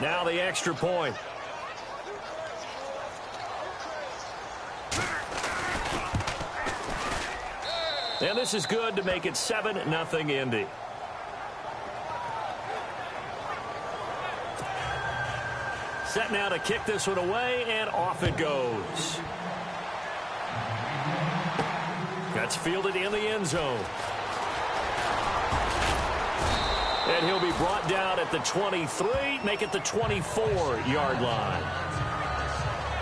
Now the extra point. And this is good to make it 7-0 Indy. Set now to kick this one away, and off it goes. That's fielded in the end zone. And he'll be brought down at the 23, make it the 24-yard line.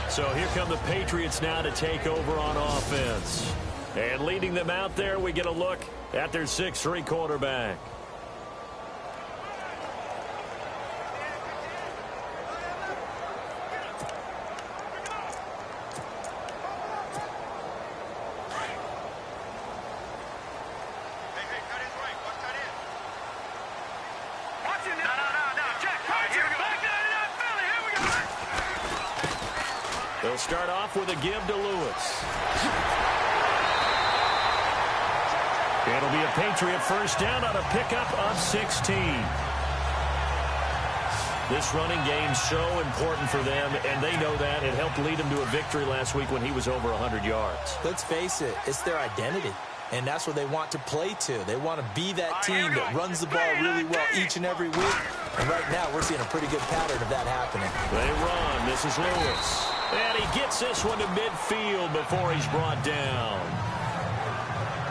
So here come the Patriots now to take over on offense. And leading them out there, we get a look at their 6'3" quarterback. They'll start off with a give to Lewis. It'll be a Patriot first down on a pickup of 16. This running game's so important for them, and they know that. It helped lead them to a victory last week when he was over 100 yards. Let's face it, it's their identity, and that's what they want to play to. They want to be that team that runs the ball really well each and every week. And right now, we're seeing a pretty good pattern of that happening. They run. This is Lewis. And he gets this one to midfield before he's brought down.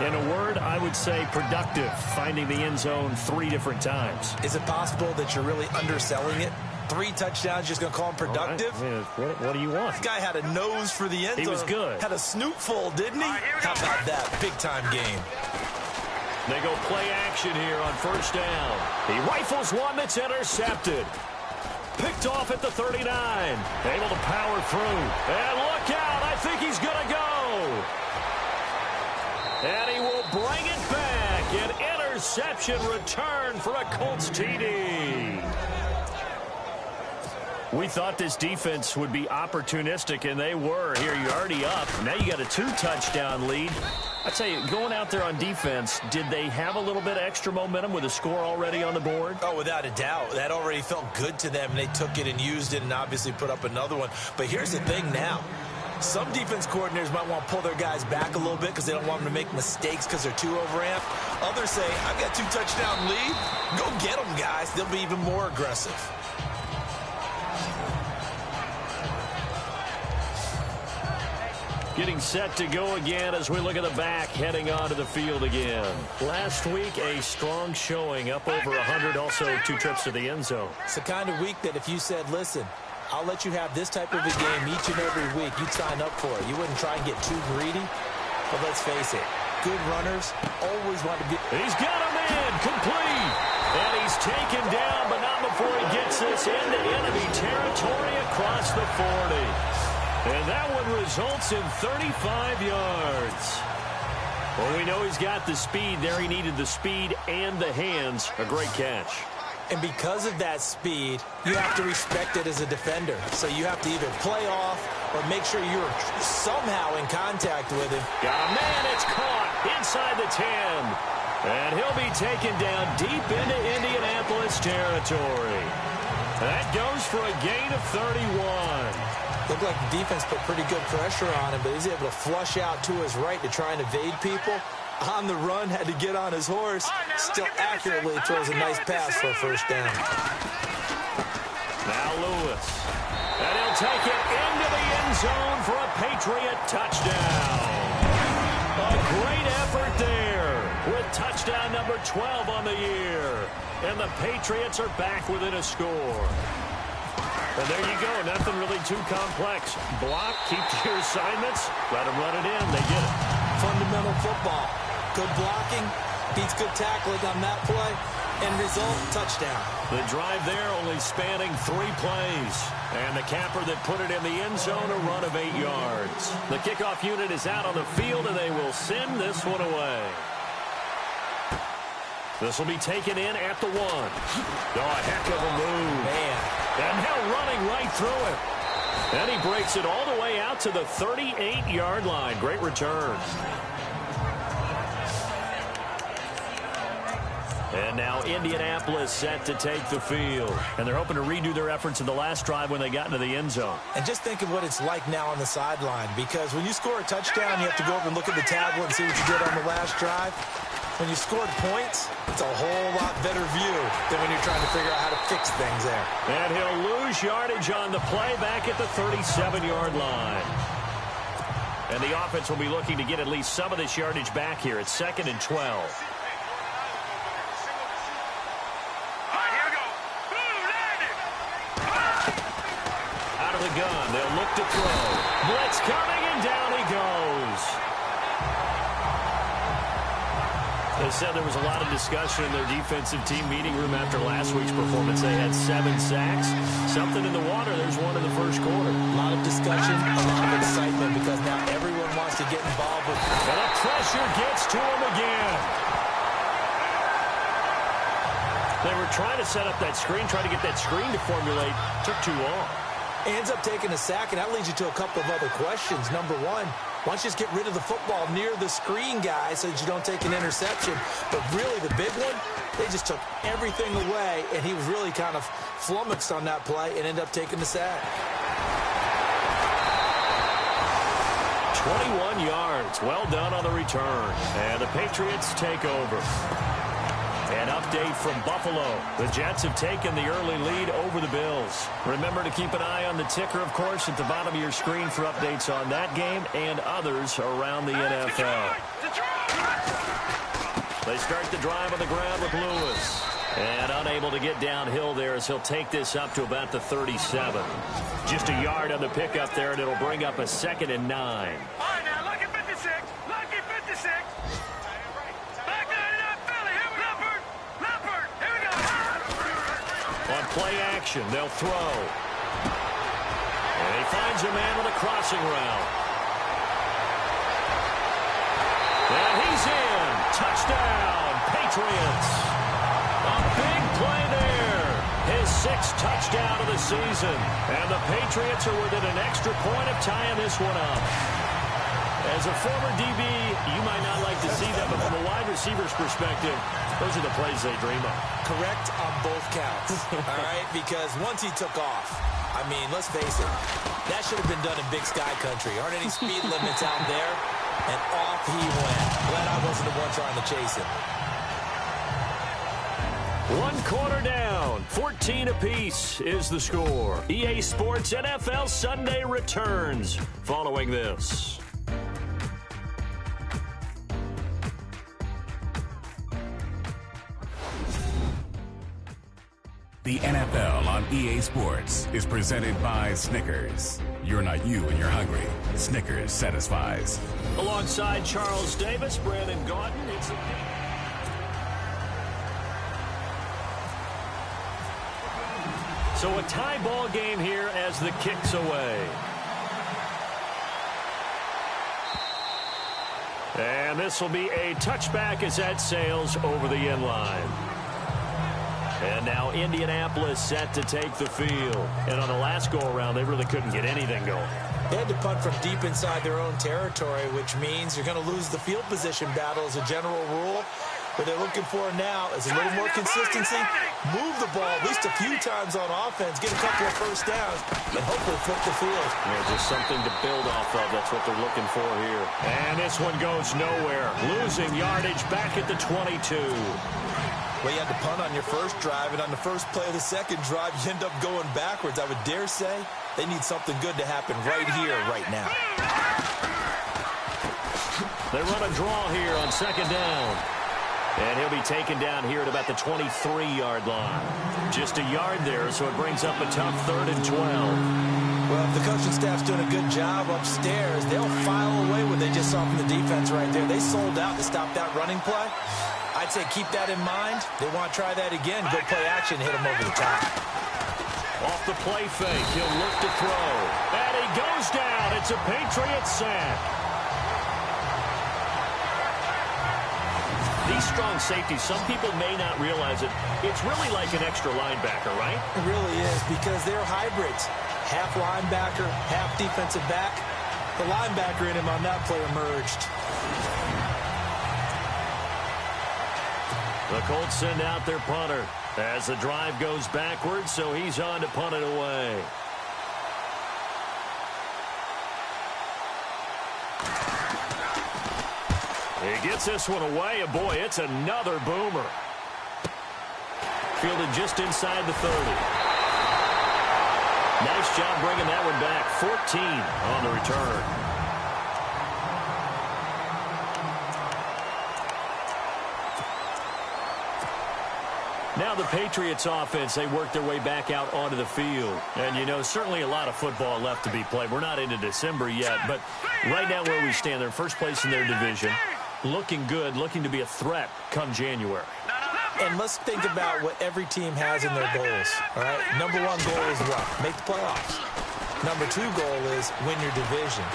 In a word, I would say productive, finding the end zone 3 different times. Is it possible that you're really underselling it? 3 touchdowns, just going to call him productive? Right. What do you want? This guy had a nose for the end zone. He was good. Had a snootful, didn't he? How about that? Big-time game. They go play action here on first down. He rifles one that's intercepted. Picked off at the 39. Able to power through. And look out. I think he's going to go. And he will bring it back. An interception return for a Colts TD. We thought this defense would be opportunistic, and they were. Here, you're already up. Now you got a 2-touchdown lead. I tell you, going out there on defense, did they have a little bit of extra momentum with a score already on the board? Oh, without a doubt. That already felt good to them, and they took it and used it and obviously put up another one. But here's the thing now. Some defense coordinators might want to pull their guys back a little bit because they don't want them to make mistakes because they're too overamped. Others say, I've got 2-touchdown lead. Go get them, guys. They'll be even more aggressive. Getting set to go again as we look at the back heading onto the field again. Last week, a strong showing, up over 100, also 2 trips to the end zone. It's the kind of week that if you said, listen, I'll let you have this type of a game each and every week, you'd sign up for it. You wouldn't try and get too greedy. But let's face it, good runners always want to get... He's got him in, complete. And he's taken down, but not before he gets this into enemy territory across the 40. And that one results in 35 yards. Well, we know he's got the speed there. He needed the speed and the hands. A great catch. And because of that speed, you have to respect it as a defender. So you have to either play off or make sure you're somehow in contact with him. Got a man. It's caught inside the 10. And he'll be taken down deep into Indianapolis territory. That goes for a gain of 31. Looked like the defense put pretty good pressure on him, but he's able to flush out to his right to try and evade people. On the run, had to get on his horse. Still accurately throws a nice pass for a first down. Now Lewis. And he'll take it into the end zone for a Patriot touchdown. A great effort there with touchdown number 12 on the year. And the Patriots are back within a score. And there you go. Nothing really too complex. Block, keep to your assignments, let them run it in. They get it. Fundamental football. Good blocking, beats good tackling on that play, and result, touchdown. The drive there only spanning 3 plays. And the capper that put it in the end zone, a run of 8 yards. The kickoff unit is out on the field, and they will send this one away. This will be taken in at the 1. Oh, a heck of a move. Man. And now running right through it. And he breaks it all the way out to the 38-yard line. Great return. And now Indianapolis set to take the field. And they're hoping to redo their efforts in the last drive when they got into the end zone. And just think of what it's like now on the sideline, because when you score a touchdown, you have to go over and look at the tablet and see what you did on the last drive. When you scored points, it's a whole lot better view than when you're trying to figure out how to fix things there. And he'll lose yardage on the play back at the 37-yard line. And the offense will be looking to get at least some of this yardage back here. It's 2nd and 12. The gun. They'll look to throw. Blitz coming, and down he goes. They said there was a lot of discussion in their defensive team meeting room after last week's performance. They had 7 sacks. Something in the water. There's one in the first quarter. A lot of discussion, a lot of excitement, because now everyone wants to get involved with it. And the pressure gets to him again. They were trying to set up that screen, trying to get that screen to formulate. Took too long. Ends up taking a sack, and that leads you to a couple of other questions. Number one, why don't you just get rid of the football near the screen guy so that you don't take an interception? But really, the big one, they just took everything away, and he was really kind of flummoxed on that play and ended up taking the sack. 21 yards. Well done on the return. And the Patriots take over. An update from Buffalo. The Jets have taken the early lead over the Bills. Remember to keep an eye on the ticker, of course, at the bottom of your screen for updates on that game and others around the NFL. They start the drive on the ground with Lewis. And unable to get downhill there as he'll take this up to about the 37. Just a yard on the pickup there, and it'll bring up a 2nd and 9. All right, now, lucky 56. Lucky 56. On play action, they'll throw. And he finds a man with a crossing route. And he's in. Touchdown, Patriots. A big play there. His 6th touchdown of the season. And the Patriots are within an extra point of tying this one up. As a former DB, you might not like to see that, but from a wide receiver's perspective, those are the plays they dream of. Correct on both counts, all right? Because once he took off, I mean, let's face it, that should have been done in Big Sky Country. Aren't any speed limits out there? And off he went. Glad I wasn't the one trying to chase him. 1 quarter down, 14 apiece is the score. EA Sports NFL Sunday returns following this. The NFL on EA Sports is presented by Snickers. You're not you when you're hungry. Snickers satisfies. Alongside Charles Davis, Brandon Gaudin. So a tie ball game here as the kick's away. And this will be a touchback as that sails over the end line. And now Indianapolis set to take the field. And on the last go-around, they really couldn't get anything going. They had to punt from deep inside their own territory, which means you're going to lose the field position battle as a general rule. What they're looking for now is a little more consistency, move the ball at least a few times on offense, get a couple of first downs, and hopefully flip the field. Yeah, just something to build off of. That's what they're looking for here. And this one goes nowhere. Losing yardage back at the 22. Well, you had to punt on your first drive, and on the first play of the second drive, you end up going backwards. I would dare say they need something good to happen right here, right now. They run a draw here on 2nd down. And he'll be taken down here at about the 23-yard line. Just a yard there, so it brings up a tough 3rd and 12. Well, if the coaching staff's doing a good job upstairs, they'll file away what they just saw from the defense right there. They sold out to stop that running play. I'd say keep that in mind. They want to try that again. Go play action, hit them over the top. Off the play fake, he'll look to throw. And he goes down. It's a Patriots sack. These strong safeties, some people may not realize it. It's really like an extra linebacker, right? It really is, because they're hybrids. Half linebacker, half defensive back. The linebacker in him on that play emerged. The Colts send out their punter as the drive goes backwards, so he's on to punt it away. He gets this one away, and boy, it's another boomer. Fielded just inside the 30. Nice job bringing that one back. 14 on the return. Now the Patriots offense, they work their way back out onto the field. And, you know, certainly a lot of football left to be played. We're not into December yet, but right now where we stand, they're first place in their division. Looking good, looking to be a threat come January. And let's think about what every team has in their goals, all right? Number one goal is what? Make the playoffs. Number two goal is win your division.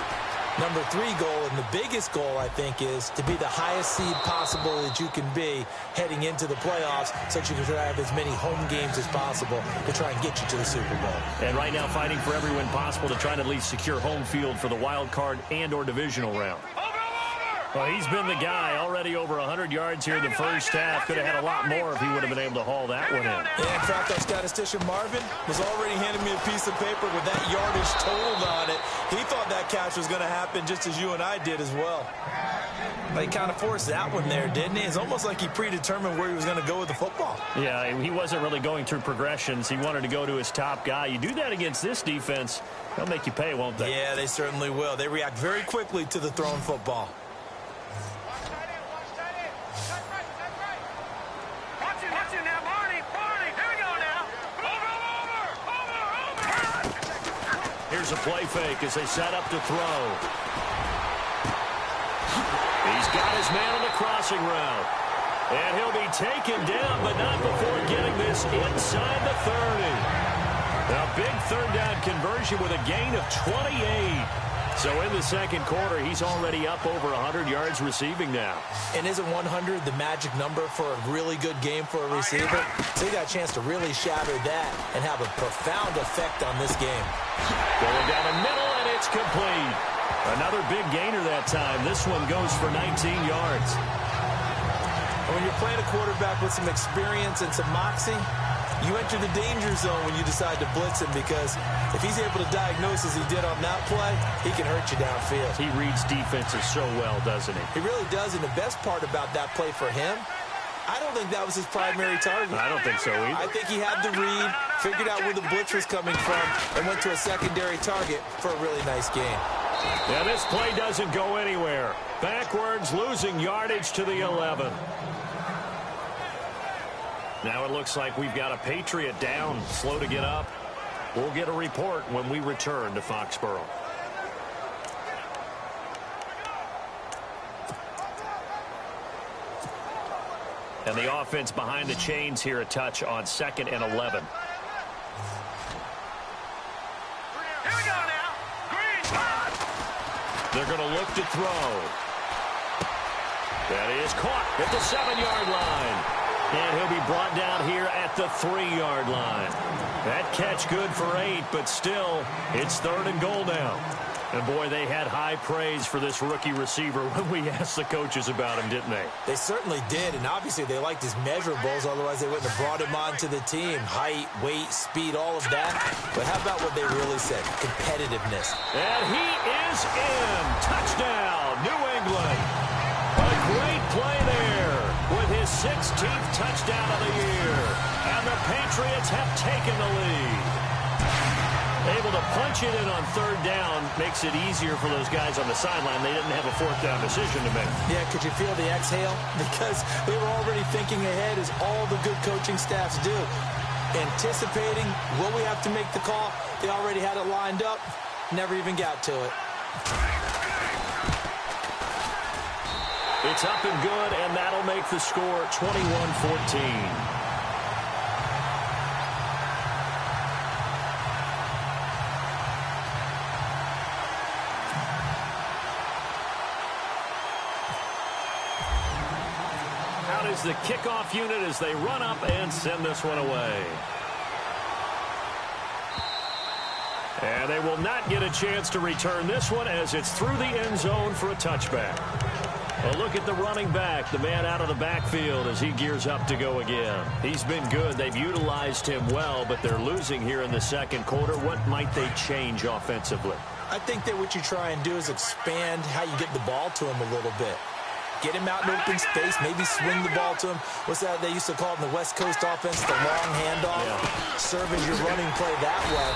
Number three goal, and the biggest goal, I think, is to be the highest seed possible that you can be heading into the playoffs so that you can have as many home games as possible to try and get you to the Super Bowl. And right now fighting for every win possible to try to at least secure home field for the wild card and or divisional round. Well, he's been the guy. Already over 100 yards here in the first half. Could have had a lot more if he would have been able to haul that one in. Yeah, in fact, our statistician Marvin was already handing me a piece of paper with that yardage totaled on it. He thought that catch was going to happen just as you and I did as well. But he kind of forced that one there, didn't he? It's almost like he predetermined where he was going to go with the football. Yeah, he wasn't really going through progressions. He wanted to go to his top guy. You do that against this defense, they'll make you pay, won't they? Yeah, they certainly will. They react very quickly to the thrown football. Here's a play fake as they set up to throw. He's got his man on the crossing route. And he'll be taken down, but not before getting this inside the 30. A big third down conversion with a gain of 28. So in the second quarter, he's already up over 100 yards receiving now. And isn't 100 the magic number for a really good game for a receiver? So he got a chance to really shatter that and have a profound effect on this game. Going down the middle, and it's complete. Another big gainer that time. This one goes for 19 yards. When you're playing a quarterback with some experience and some moxie, you enter the danger zone when you decide to blitz him, because if he's able to diagnose as he did on that play, he can hurt you downfield. He reads defenses so well, doesn't he? He really does, and the best part about that play for him, I don't think that was his primary target. I don't think so either. I think he had the read, figured out where the blitz was coming from, and went to a secondary target for a really nice game. Yeah, this play doesn't go anywhere. Backwards, losing yardage to the 11. Now it looks like we've got a Patriot down, slow to get up. We'll get a report when we return to Foxborough. And the offense behind the chains here, a touch on 2nd and 11. Here we go now. Green. They're going to look to throw. That is caught at the 7-yard line. And he'll be brought down here at the 3-yard line. That catch good for 8, but still, it's 3rd and goal now. And, boy, they had high praise for this rookie receiver when we asked the coaches about him, didn't they? They certainly did, and obviously they liked his measurables, otherwise they wouldn't have brought him onto the team. Height, weight, speed, all of that. But how about what they really said? Competitiveness. And he is in. Touchdown, New England. A great play there with his 16th touchdown of the year. And the Patriots have taken the lead. Able to punch it in on 3rd down makes it easier for those guys on the sideline. They didn't have a 4th down decision to make. Yeah, could you feel the exhale? Because they were already thinking ahead, as all the good coaching staffs do. Anticipating, will we have to make the call? They already had it lined up, never even got to it. It's up and good, and that'll make the score 21-14. Out is the kickoff unit as they run up and send this one away. And they will not get a chance to return this one as it's through the end zone for a touchback. Well, look at the running back, the man out of the backfield as he gears up to go again. He's been good. They've utilized him well, but they're losing here in the second quarter. What might they change offensively? I think that what you try and do is expand how you get the ball to him a little bit. Get him out in open space, maybe swing the ball to him. What's that they used to call it in the West Coast offense, the long handoff? Yeah. Serve as your running play that way,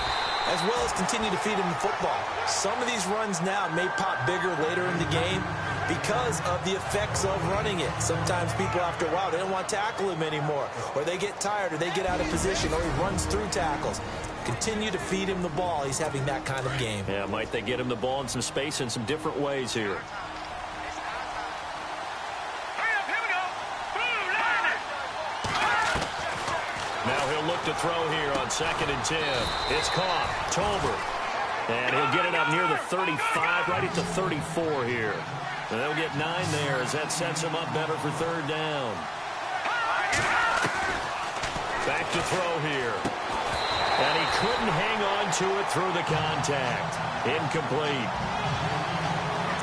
as well as continue to feed him the football. Some of these runs now may pop bigger later in the game because of the effects of running it. Sometimes people, after a while, they don't want to tackle him anymore, or they get tired, or they get out of position, or he runs through tackles. Continue to feed him the ball. He's having that kind of game. Yeah, might they get him the ball in some space in some different ways here. Now he'll look to throw here on 2nd and 10. It's caught. Tolbert. And he'll get it up near the 35, right at the 34 here. And they'll get 9 there as that sets him up better for 3rd down. Back to throw here. And he couldn't hang on to it through the contact. Incomplete.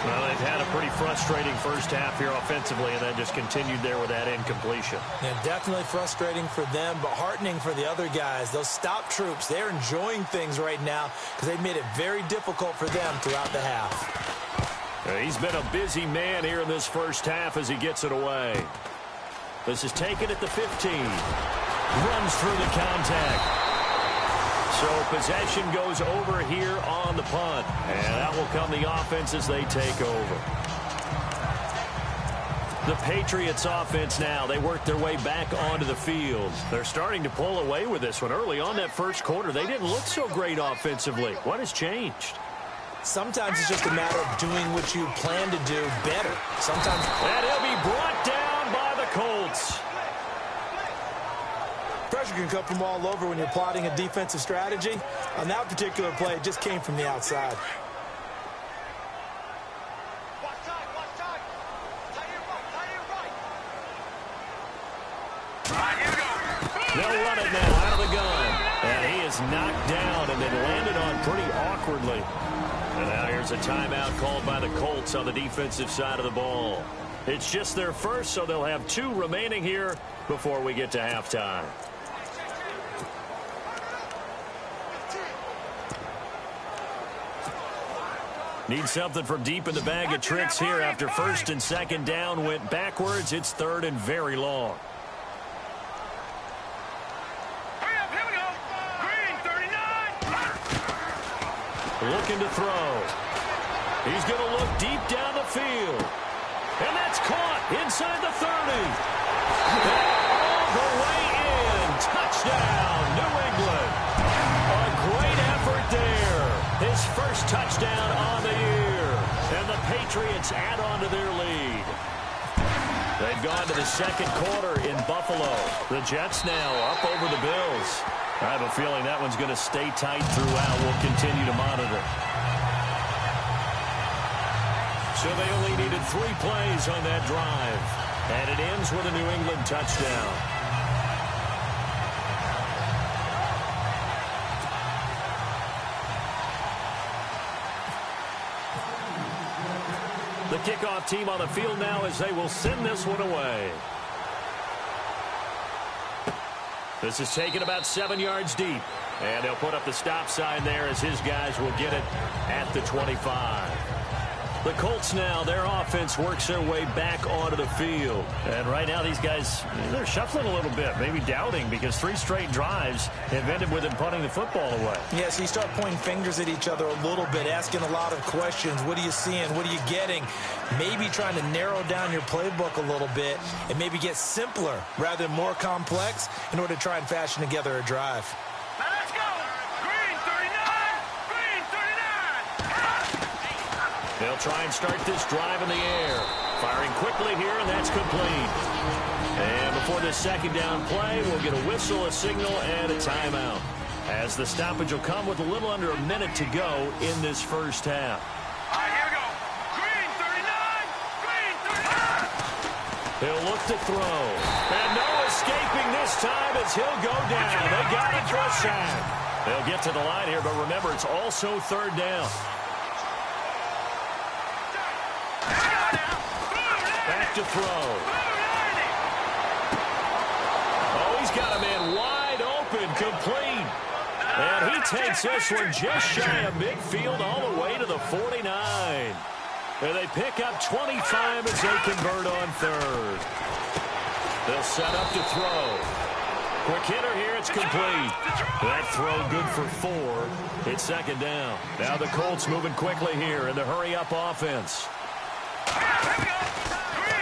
Well, they've had a pretty frustrating first half here offensively, and then just continued there with that incompletion. Yeah, definitely frustrating for them, but heartening for the other guys. Those stop troops, they're enjoying things right now because they've made it very difficult for them throughout the half. He's been a busy man here in this first half as he gets it away. This is taken at the 15. Runs through the contact. So possession goes over here on the punt. And out will come the offense as they take over. The Patriots offense now. They work their way back onto the field. They're starting to pull away with this one. Early on that first quarter, they didn't look so great offensively. What has changed? Sometimes it's just a matter of doing what you plan to do better. Sometimes. And he'll be brought down by the Colts. Pressure can come from all over when you're plotting a defensive strategy. On that particular play, it just came from the outside. They'll run it now out of the gun. And he is knocked down and then landed on pretty awkwardly. And now here's a timeout called by the Colts on the defensive side of the ball. It's just their first, so they'll have 2 remaining here before we get to halftime. Need something from deep in the bag of tricks here after 1st and 2nd down went backwards. It's 3rd and very long. Here we go. Green, 39. Looking to throw. He's going to look deep down the field. And that's caught inside the 30. All the way in. Touchdown, New England. A great effort there. His first touchdown on the year. And the Patriots add on to their lead. They've gone to the second quarter in Buffalo. The Jets now up over the Bills. I have a feeling that one's going to stay tight throughout. We'll continue to monitor. So they only needed 3 plays on that drive. And it ends with a New England touchdown. The kickoff team on the field now as they will send this one away. This is taken about 7 yards deep. And they'll put up the stop sign there as his guys will get it at the 25. The Colts now, their offense works their way back onto the field. And right now these guys, they're shuffling a little bit, maybe doubting because 3 straight drives have ended with them punting the football away. Yeah, so you start pointing fingers at each other a little bit, asking a lot of questions. What are you seeing? What are you getting? Maybe trying to narrow down your playbook a little bit and maybe get simpler rather than more complex in order to try and fashion together a drive. Now let's go. Green, 39. Green, 39. They'll try and start this drive in the air. Firing quickly here, and that's complete. And before this second down play, we'll get a whistle, a signal, and a timeout. As the stoppage will come with a little under a minute to go in this first half. All right, here we go. Green, 39. Green, 39. He'll look to throw. And no escaping this time as he'll go down. They got him for a sack. They'll get to the line here, but remember, it's also 3rd down. to throw. Oh, he's got a man wide open, complete. And he takes this one just shy of midfield all the way to the 49. And they pick up 25 as they convert on third. They'll set up to throw. Quick hitter here, it's complete. That throw good for 4. It's second down. Now the Colts moving quickly here in the hurry-up offense.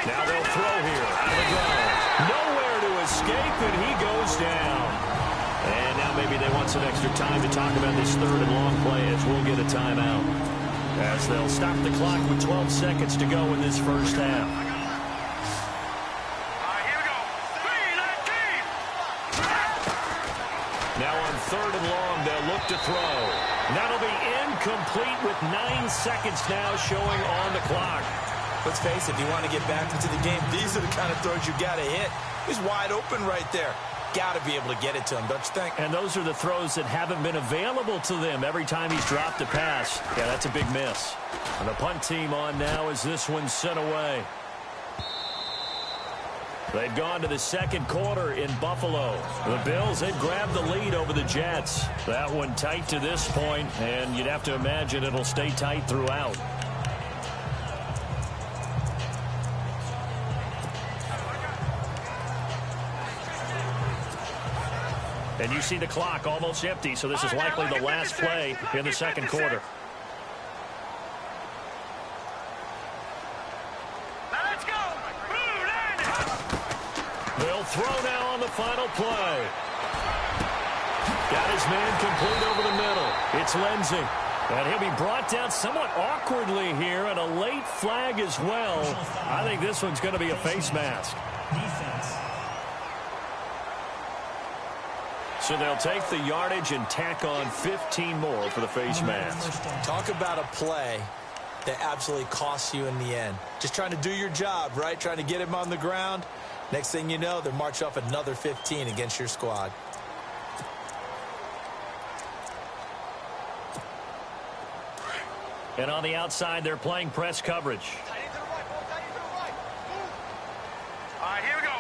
Now they'll throw here out of the ground. Nowhere to escape, and he goes down. And now maybe they want some extra time to talk about this third and long play as we'll get a timeout. As they'll stop the clock with 12 seconds to go in this first half. Now on third and long, they'll look to throw. That'll be incomplete with 9 seconds now showing on the clock. Let's face it, if you want to get back into the game, these are the kind of throws you got to hit. He's wide open right there. Got to be able to get it to him, don't you think? And those are the throws that haven't been available to them every time he's dropped a pass. Yeah, that's a big miss. And the punt team on now as this one's sent away. They've gone to the second quarter in Buffalo. The Bills had grabbed the lead over the Jets. That one tight to this point, and you'd have to imagine it'll stay tight throughout. And you see the clock almost empty, so this is likely the last play in the second quarter. Let's go. They'll throw now on the final play. Got his man complete over the middle. It's Lindsey. And he'll be brought down somewhat awkwardly here, and a late flag as well. I think this one's going to be a face mask. So they'll take the yardage and tack on 15 more for the face mask. Talk about a play that absolutely costs you in the end. Just trying to do your job, right? Trying to get him on the ground. Next thing you know, they're marching off another 15 against your squad. And on the outside, they're playing press coverage. All right, here we go.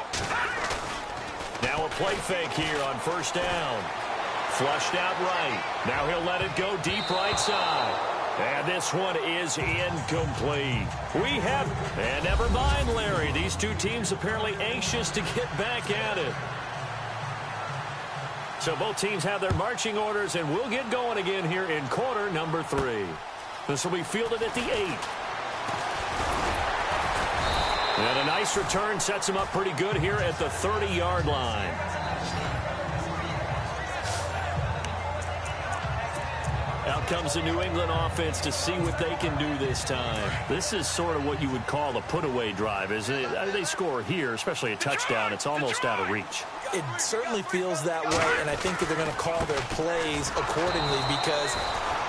Now a play fake here on first down. Flushed out right. Now he'll let it go deep right side. And this one is incomplete. And never mind, Larry. These two teams apparently anxious to get back at it. So both teams have their marching orders, and we'll get going again here in quarter number 3. This will be fielded at the 8. And a nice return sets him up pretty good here at the 30-yard line. Out comes the New England offense to see what they can do this time. This is sort of what you would call a put-away drive, isn't it? They score here, especially a touchdown. It's almost out of reach. It certainly feels that way, and I think that they're going to call their plays accordingly because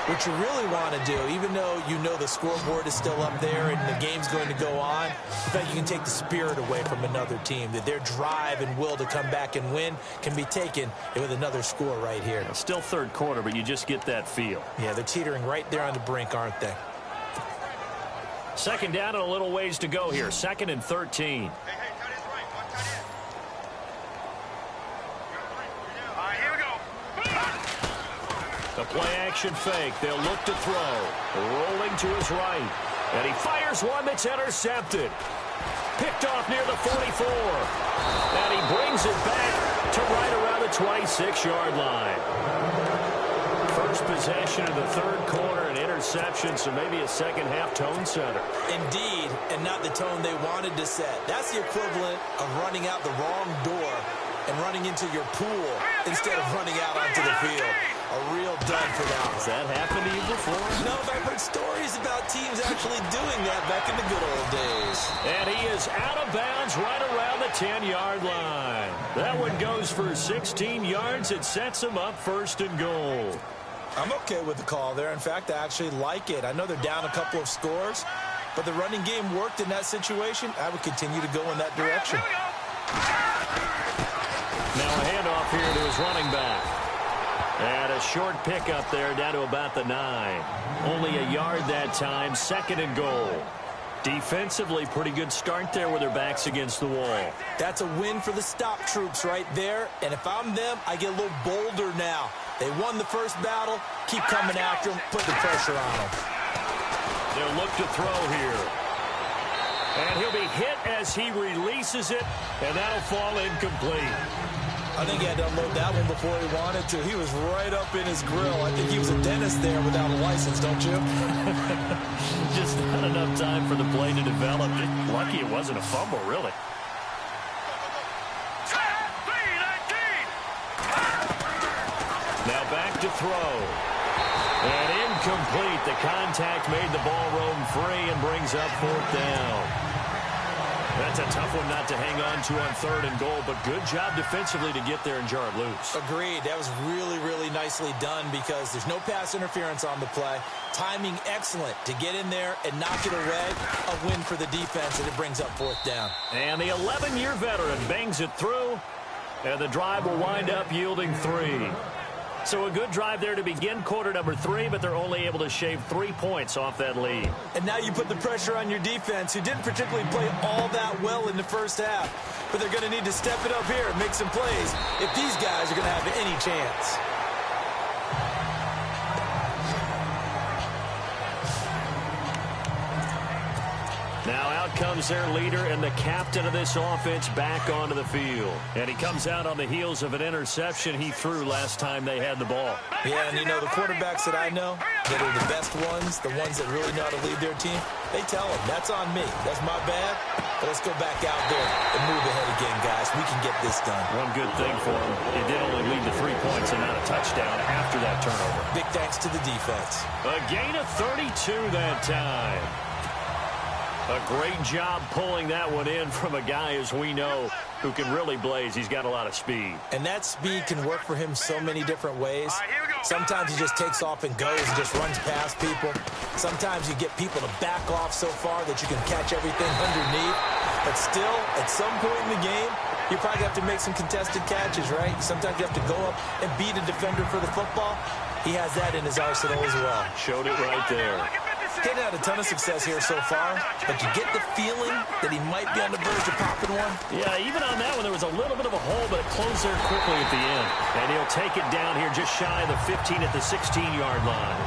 what you really want to do, even though you know the scoreboard is still up there and the game's going to go on, I think you can take the spirit away from another team, that their drive and will to come back and win can be taken with another score right here. Still third quarter, but you just get that feel. Yeah, they're teetering right there on the brink, aren't they? Second down and a little ways to go here. 2nd and 13. The play-action fake. They'll look to throw. Rolling to his right. And he fires one that's intercepted. Picked off near the 44. And he brings it back to right around the 26-yard line. First possession of the third quarter, an interception, so maybe a second-half tone setter. Indeed, and not the tone they wanted to set. That's the equivalent of running out the wrong door and running into your pool instead of running out onto the field. A real dud for that one. Has that happened to you before? No, but I've heard stories about teams actually doing that back in the good old days. And he is out of bounds right around the 10-yard line. That one goes for 16 yards. It sets him up 1st and goal. I'm okay with the call there. In fact, I actually like it. I know they're down a couple of scores, but the running game worked in that situation. I would continue to go in that direction. Now a handoff here to his running back. And a short pickup there down to about the 9. Only a yard that time. 2nd and goal. Defensively, pretty good start there with their backs against the wall. That's a win for the stop troops right there. And if I'm them, I get a little bolder now. They won the first battle. Keep coming after them. Put the pressure on them. They'll look to throw here. And he'll be hit as he releases it, and that'll fall incomplete. I think he had to unload that one before he wanted to. He was right up in his grill. I think he was a dentist there without a license, don't you? Just not enough time for the play to develop. Just lucky it wasn't a fumble, really. Now back to throw. And incomplete. The contact made the ball roam free and brings up 4th down. That's a tough one not to hang on to on 3rd and goal, but good job defensively to get there and jar it loose. Agreed. That was really, really nicely done because there's no pass interference on the play. Timing excellent to get in there and knock it away. A win for the defense, and it brings up 4th down. And the 11-year veteran bangs it through, and the drive will wind up yielding 3. So a good drive there to begin quarter number 3, but they're only able to shave 3 points off that lead. And now you put the pressure on your defense, who didn't particularly play all that well in the first half. But they're going to need to step it up here and make some plays if these guys are going to have any chance. Now out comes their leader and the captain of this offense back onto the field. And he comes out on the heels of an interception he threw last time they had the ball. Yeah, and you know, the quarterbacks that I know that are the best ones, the ones that really know how to lead their team, they tell them, that's on me. That's my bad. But let's go back out there and move ahead again, guys. We can get this done. One good thing for him, it did only lead to 3 points and not a touchdown after that turnover. Big thanks to the defense. A gain of 32 that time. A great job pulling that one in from a guy, as we know, who can really blaze. He's got a lot of speed. And that speed can work for him so many different ways. Sometimes he just takes off and goes and just runs past people. Sometimes you get people to back off so far that you can catch everything underneath. But still, at some point in the game, you probably have to make some contested catches, right? Sometimes you have to go up and beat a defender for the football. He has that in his arsenal as well. Showed it right there. He's had a ton of success here so far, but you get the feeling that he might be on the verge of popping one. Yeah, even on that one, there was a little bit of a hole, but it closed there quickly at the end. And he'll take it down here just shy of the 15 at the 16-yard line.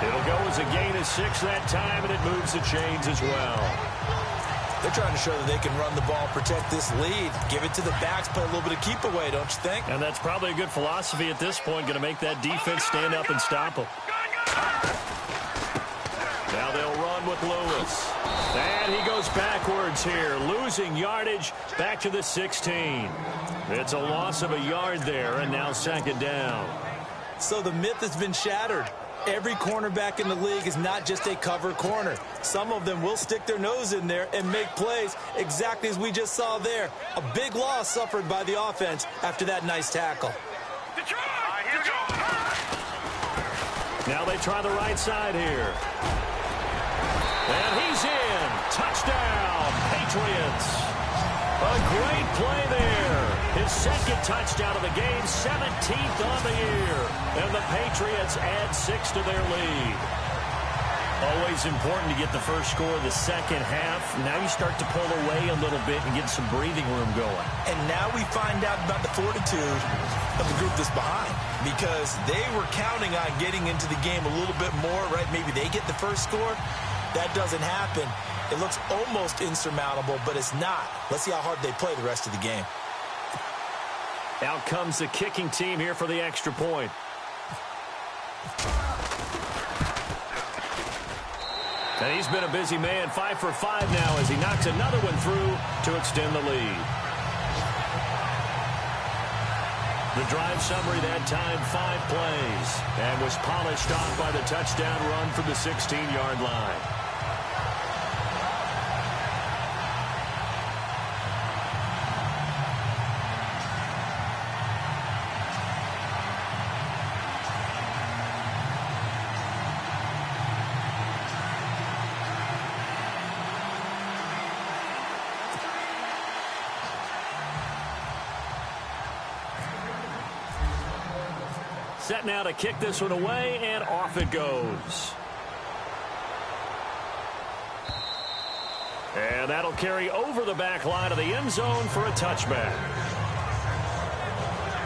It'll go as a gain of 6 that time, and it moves the chains as well. They're trying to show that they can run the ball, protect this lead, give it to the backs, play a little bit of keep away, don't you think? And that's probably a good philosophy at this point, going to make that defense stand up and stop them. Now they'll run with Lewis. And he goes backwards here, losing yardage back to the 16. It's a loss of a yard there, and now 2nd down. So the myth has been shattered. Every cornerback in the league is not just a cover corner. Some of them will stick their nose in there and make plays exactly as we just saw there. A big loss suffered by the offense after that nice tackle. Now they try the right side here. And he's in. Touchdown, Patriots. A great play there. His 2nd touchdown of the game, 17th on the year. And the Patriots add 6 to their lead. Always important to get the first score of the second half. Now you start to pull away a little bit and get some breathing room going. And now we find out about the fortitude of the group that's behind, because they were counting on getting into the game a little bit more, right? Maybe they get the first score. That doesn't happen. It looks almost insurmountable, but it's not. Let's see how hard they play the rest of the game. Out comes the kicking team here for the extra point. And he's been a busy man, 5 for 5 now as he knocks another one through to extend the lead. The drive summary that time, 5 plays, and was polished off by the touchdown run from the 16-yard line. Set now to kick this one away, and off it goes. And that'll carry over the back line of the end zone for a touchback.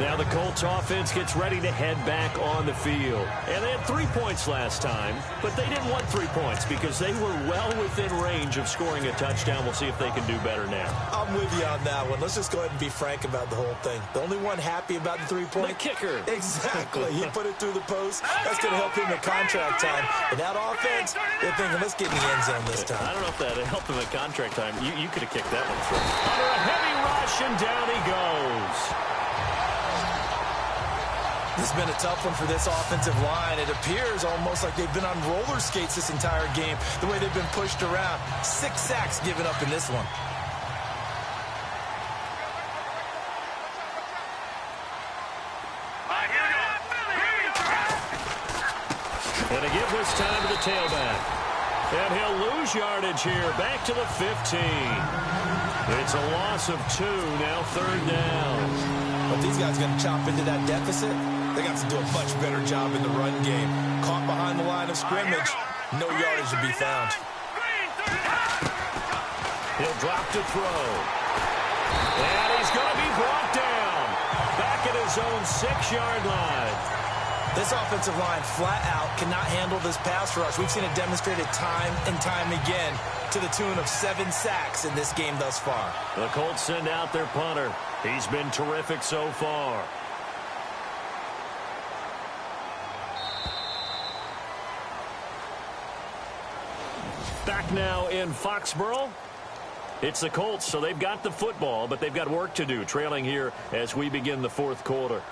Now the Colts offense gets ready to head back on the field. And they had 3 points last time, but they didn't want 3 points because they were well within range of scoring a touchdown. We'll see if they can do better now. I'm with you on that one. Let's just go ahead and be frank about the whole thing. The only one happy about the 3-point? The kicker. Exactly. He put it through the post. That's going to help him in contract time. And that offense, they're thinking, let's get in the end zone this time. I don't know if that helped him in contract time. You could have kicked that one through. Under a heavy rush, and down he goes. This has been a tough one for this offensive line. It appears almost like they've been on roller skates this entire game, the way they've been pushed around. 6 sacks given up in this one. And to give this time to the tailback. And he'll lose yardage here. Back to the 15. It's a loss of 2. Now 3rd down. But these guys are going to chop into that deficit. They got to do a much better job in the run game. Caught behind the line of scrimmage. No yardage to be found. He'll drop to throw. And he's going to be brought down. Back at his own 6-yard line. This offensive line flat out cannot handle this pass rush. We've seen it demonstrated time and time again to the tune of 7 sacks in this game thus far. The Colts send out their punter. He's been terrific so far. Back now in Foxborough. It's the Colts, so they've got the football, but they've got work to do, trailing here as we begin the 4th quarter.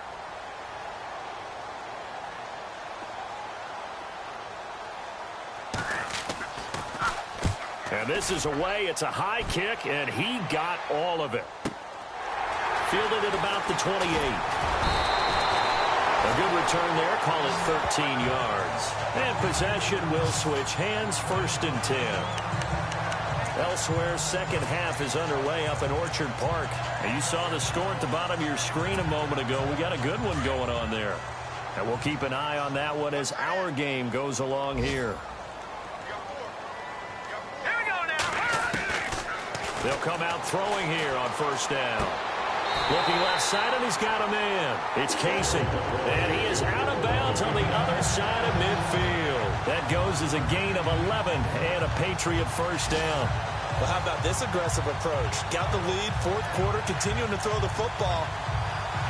And this is away. It's a high kick, and he got all of it. Fielded at about the 28. A good return there. Call it 13 yards. And possession will switch hands, 1st and 10. Elsewhere, second half is underway up in Orchard Park. And you saw the score at the bottom of your screen a moment ago. We got a good one going on there. And we'll keep an eye on that one as our game goes along here. They'll come out throwing here on 1st down. Looking left side, and he's got a man. It's Casey. And he is out of bounds on the other side of midfield. That goes as a gain of 11 and a Patriot 1st down. Well, how about this aggressive approach? Got the lead, 4th quarter, continuing to throw the football.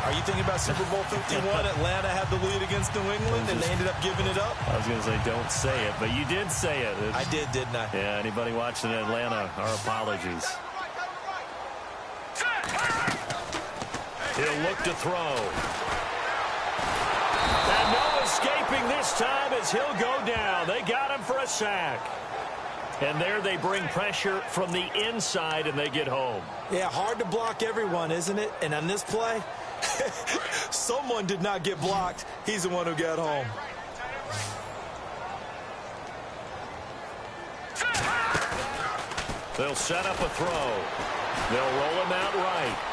Are you thinking about Super Bowl 51? Atlanta had the lead against New England, and they ended up giving it up? I was going to say, don't say it, but you did say it. I did, didn't I? Yeah, anybody watching Atlanta, our apologies. He'll look to throw. And no escaping this time as he'll go down. They got him for a sack. And there they bring pressure from the inside, and they get home. Yeah, hard to block everyone, isn't it? And on this play, someone did not get blocked. He's the one who got home. They'll set up a throw. They'll roll him out right.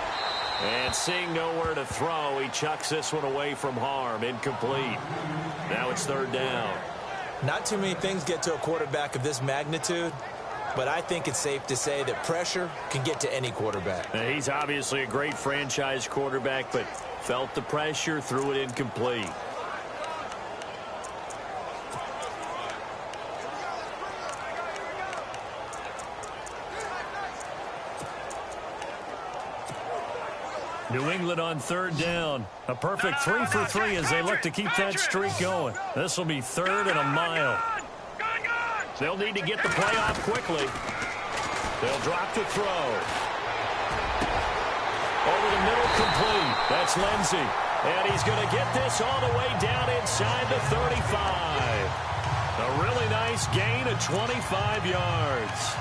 And seeing nowhere to throw, he chucks this one away from harm. Incomplete. Now it's 3rd down. Not too many things get to a quarterback of this magnitude, but I think it's safe to say that pressure can get to any quarterback. Now, he's obviously a great franchise quarterback, but felt the pressure, threw it incomplete. New England on 3rd down. A perfect 3 for 3 as they look to keep that streak going. This will be 3rd and a mile. They'll need to get the play off quickly. They'll drop to throw. Over the middle, complete. That's Lindsey. And he's going to get this all the way down inside the 35. A really nice gain of 25 yards.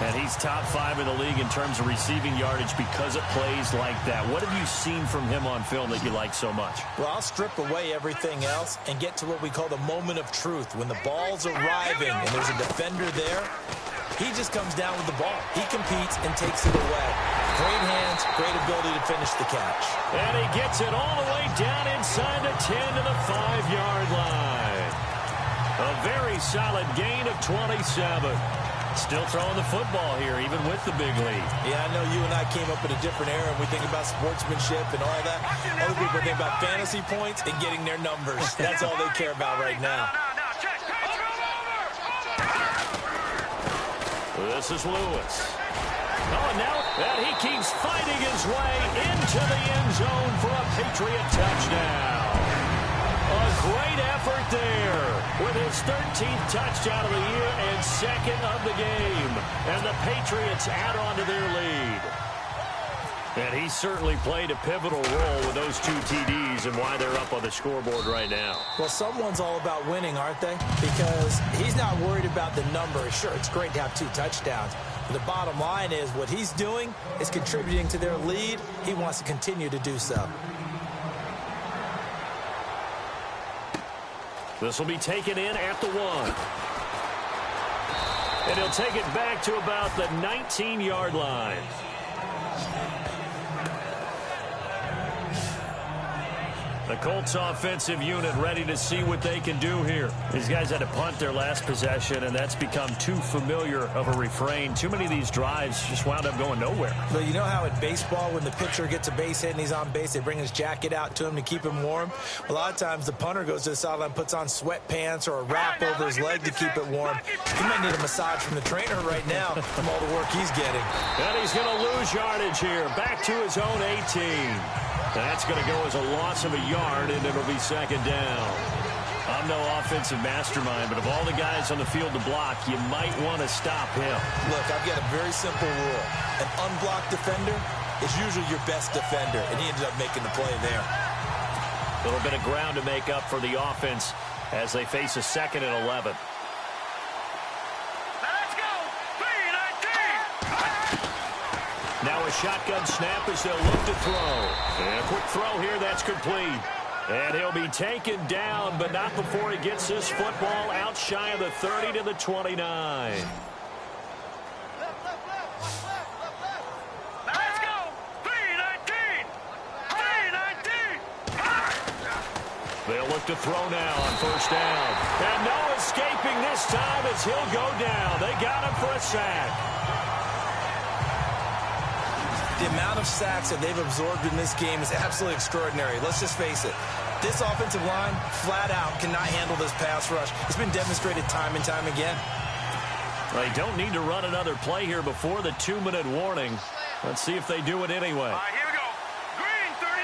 And he's top 5 in the league in terms of receiving yardage because of plays like that. What have you seen from him on film that you like so much? Well, I'll strip away everything else and get to what we call the moment of truth. When the ball's arriving and there's a defender there, he just comes down with the ball. He competes and takes it away. Great hands, great ability to finish the catch. And he gets it all the way down inside the 10 to the 5-yard line. A very solid gain of 27. Still throwing the football here, even with the big lead. Yeah, I know you and I came up in a different era, and we think about sportsmanship and all that. Other people think about fantasy points and getting their numbers. That's all they care about right now. This is Lewis. Oh, and now that he keeps fighting his way into the end zone for a Patriot touchdown. A great effort there with his 13th touchdown of the year and second of the game. And the Patriots add on to their lead. And he certainly played a pivotal role with those 2 TDs and why they're up on the scoreboard right now. Well, someone's all about winning, aren't they? Because he's not worried about the number. Sure, it's great to have 2 touchdowns. But the bottom line is what he's doing is contributing to their lead. He wants to continue to do so. This will be taken in at the 1. And he'll take it back to about the 19-yard line. The Colts offensive unit ready to see what they can do here. These guys had to punt their last possession, and that's become too familiar of a refrain. Too many of these drives just wound up going nowhere. But you know how in baseball, when the pitcher gets a base hit and he's on base, they bring his jacket out to him to keep him warm? A lot of times the punter goes to the sideline, puts on sweatpants or a wrap over his leg to keep it warm. He might need a massage from the trainer right now from all the work he's getting. And he's going to lose yardage here. Back to his own 18. That's going to go as a loss of a yard, and it'll be second down. I'm no offensive mastermind, but of all the guys on the field to block, you might want to stop him. Look, I've got a very simple rule. An unblocked defender is usually your best defender, and he ended up making the play there. A little bit of ground to make up for the offense as they face a 2nd and 11. Now a shotgun snap as they'll look to throw. And a quick throw here, that's complete. And he'll be taken down, but not before he gets this football out shy of the 30 to the 29. Let's go! 319! 319! They'll look to throw now on first down. And no escaping this time as he'll go down. They got him for a sack. The amount of sacks that they've absorbed in this game is absolutely extraordinary. Let's just face it. This offensive line, flat out, cannot handle this pass rush. It's been demonstrated time and time again. They don't need to run another play here before the 2-minute warning. Let's see if they do it anyway. All right, here we go. Green, 39.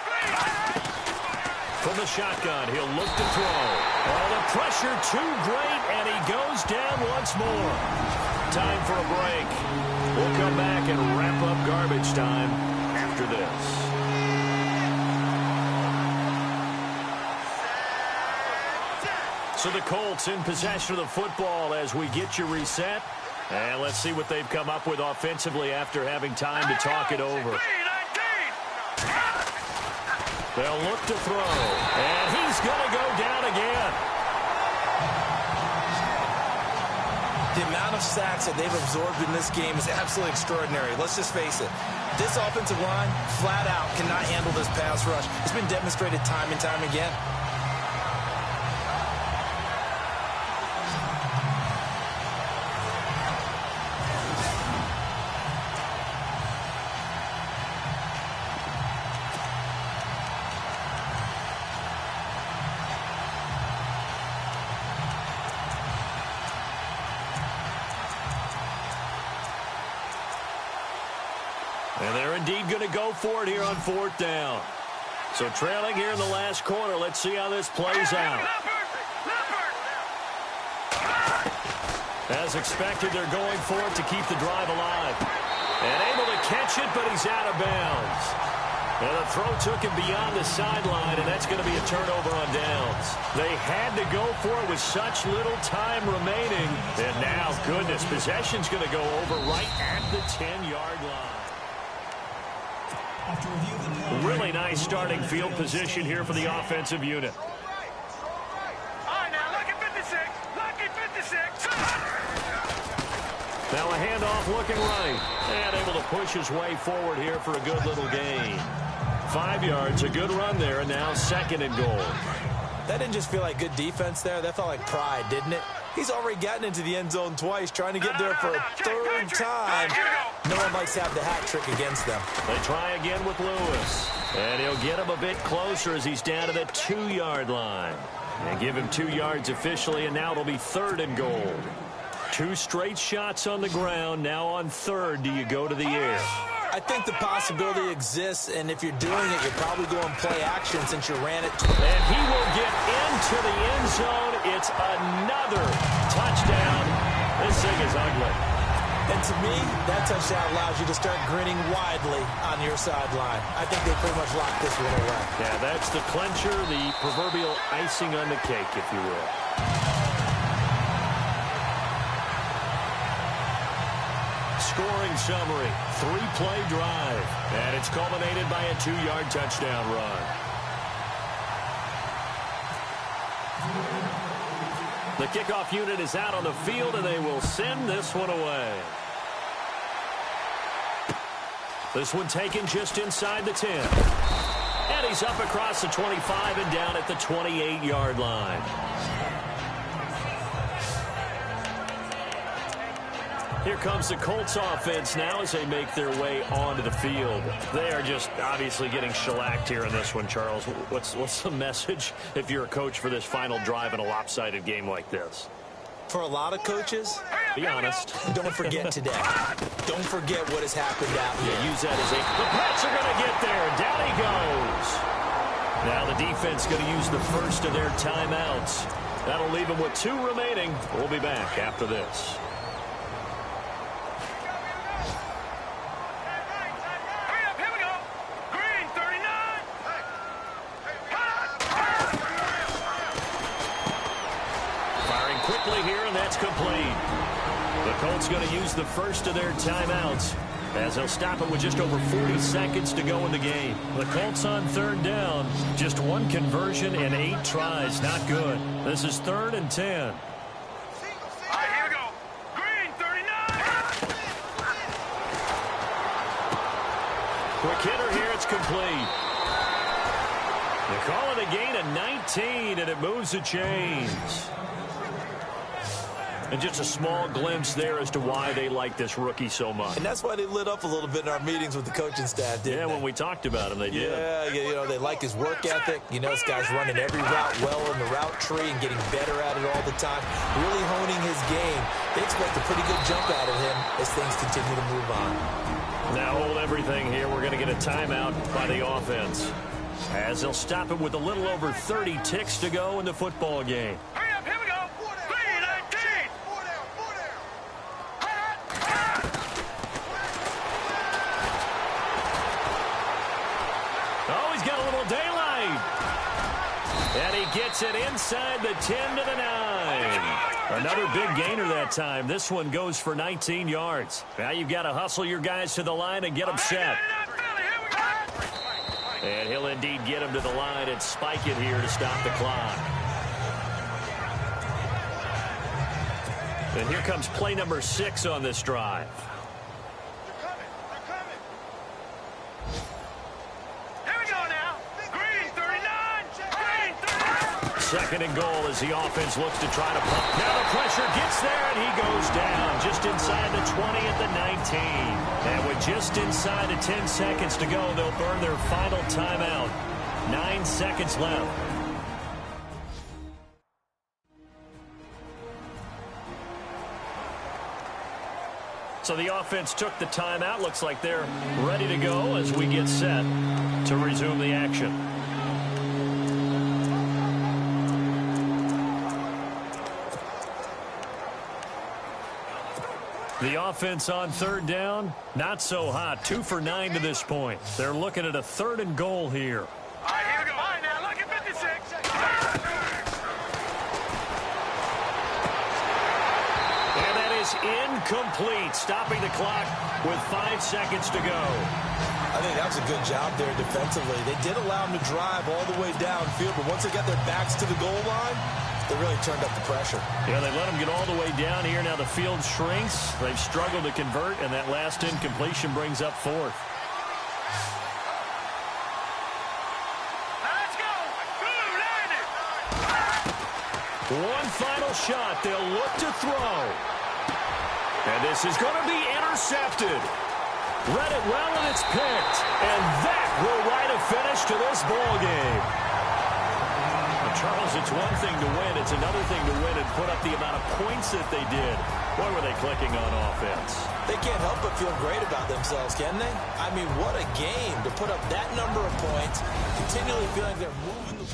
Green. From the shotgun, he'll look to throw. Oh, the pressure too great, and he goes down once more. Time for a break. We'll come back and wrap up garbage time after this. So the Colts in possession of the football as we get you reset. And let's see what they've come up with offensively after having time to talk it over. They'll look to throw. And he's going to go down again. The amount of sacks that they've absorbed in this game is absolutely extraordinary. Let's just face it. This offensive line, flat out, cannot handle this pass rush. It's been demonstrated time and time again. And they're indeed going to go for it here on 4th down. So trailing here in the last quarter. Let's see how this plays out. As expected, they're going for it to keep the drive alive. And able to catch it, but he's out of bounds. And the throw took him beyond the sideline, and that's going to be a turnover on downs. They had to go for it with such little time remaining. And now, goodness, possession's going to go over right at the 10-yard line. Really nice starting field position here for the offensive unit. All right, now, lucky 56. Lucky 56. Now a handoff looking right. And able to push his way forward here for a good little gain. 5 yards, a good run there, and now 2nd and goal. That didn't just feel like good defense there. That felt like pride, didn't it? He's already gotten into the end zone twice, trying to get there for a third time. No one likes to have the hat trick against them. They try again with Lewis. And he'll get him a bit closer as he's down to the 2-yard line. And give him 2 yards officially, and now it'll be 3rd and goal. 2 straight shots on the ground. Now on 3rd, do you go to the air? I think the possibility exists, and if you're doing it, you're probably going play action since you ran it. And he will get into the end zone. It's another touchdown. This thing is ugly. And to me, that touchdown allows you to start grinning widely on your sideline. I think they pretty much locked this one away. Yeah, that's the clincher, the proverbial icing on the cake, if you will. Scoring summary, 3-play drive, and it's culminated by a 2-yard touchdown run. The kickoff unit is out on the field, and they will send this one away. This one taken just inside the 10. And he's up across the 25 and down at the 28-yard line. Here comes the Colts offense now as they make their way onto the field. They are just obviously getting shellacked here in this one, Charles. What's the message if you're a coach for this final drive in a lopsided game like this? For a lot of coaches, be honest. Don't forget today. Don't forget what has happened out here. Yeah, use that as the Pats are going to get there. Down he goes. Now the defense going to use the first of their timeouts. That'll leave them with 2 remaining. We'll be back after this. Complete. The Colts going to use the first of their timeouts as they'll stop it with just over 40 seconds to go in the game. The Colts on 3rd down. Just 1 conversion and 8 tries. Not good. This is 3rd and 10. All right, here we go. Green, 39. Quick hitter here. It's complete. They call it a gain of 19, and it moves the chains. And just a small glimpse there as to why they like this rookie so much. And that's why they lit up a little bit in our meetings with the coaching staff, didn't they? When we talked about him, they did. Yeah, you know, they like his work ethic. You know, this guy's running every route well in the route tree and getting better at it all the time, really honing his game. They expect a pretty good jump out of him as things continue to move on. Now hold everything here. We're going to get a timeout by the offense as they'll stop it with a little over 30 ticks to go in the football game. Hurry up, here we go. Green, 19. Oh, he's got a little daylight. And he gets it inside the 10 to the 9. Another big gainer that time. This one goes for 19 yards. Now you've got to hustle your guys to the line and get them set. And he'll indeed get him to the line and spike it here to stop the clock. And here comes play number 6 on this drive. Second and goal as the offense looks to try to pump. Now the pressure gets there, and he goes down just inside the 20 at the 19. And with just inside of 10 seconds to go, they'll burn their final timeout. 9 seconds left. So the offense took the timeout. Looks like they're ready to go as we get set to resume the action. The offense on 3rd down, not so hot. 2 for 9 to this point. They're looking at a 3rd and goal here. All right, here we go. All right, now look at 56. And that is incomplete, stopping the clock with 5 seconds to go. I think that was a good job there defensively. They did allow them to drive all the way downfield, but once they got their backs to the goal line, they really turned up the pressure. Yeah, they let them get all the way down here. Now the field shrinks. They've struggled to convert, and that last incompletion brings up 4th. Let's go. Blue landed. One final shot. They'll look to throw. And this is going to be intercepted. Read it well, and it's picked. And that will write a finish to this ball game. Charles, it's one thing to win. It's another thing to win and put up the amount of points that they did. Boy, were they clicking on offense. They can't help but feel great about themselves, can they? I mean, what a game to put up that number of points, continually feeling they're moving the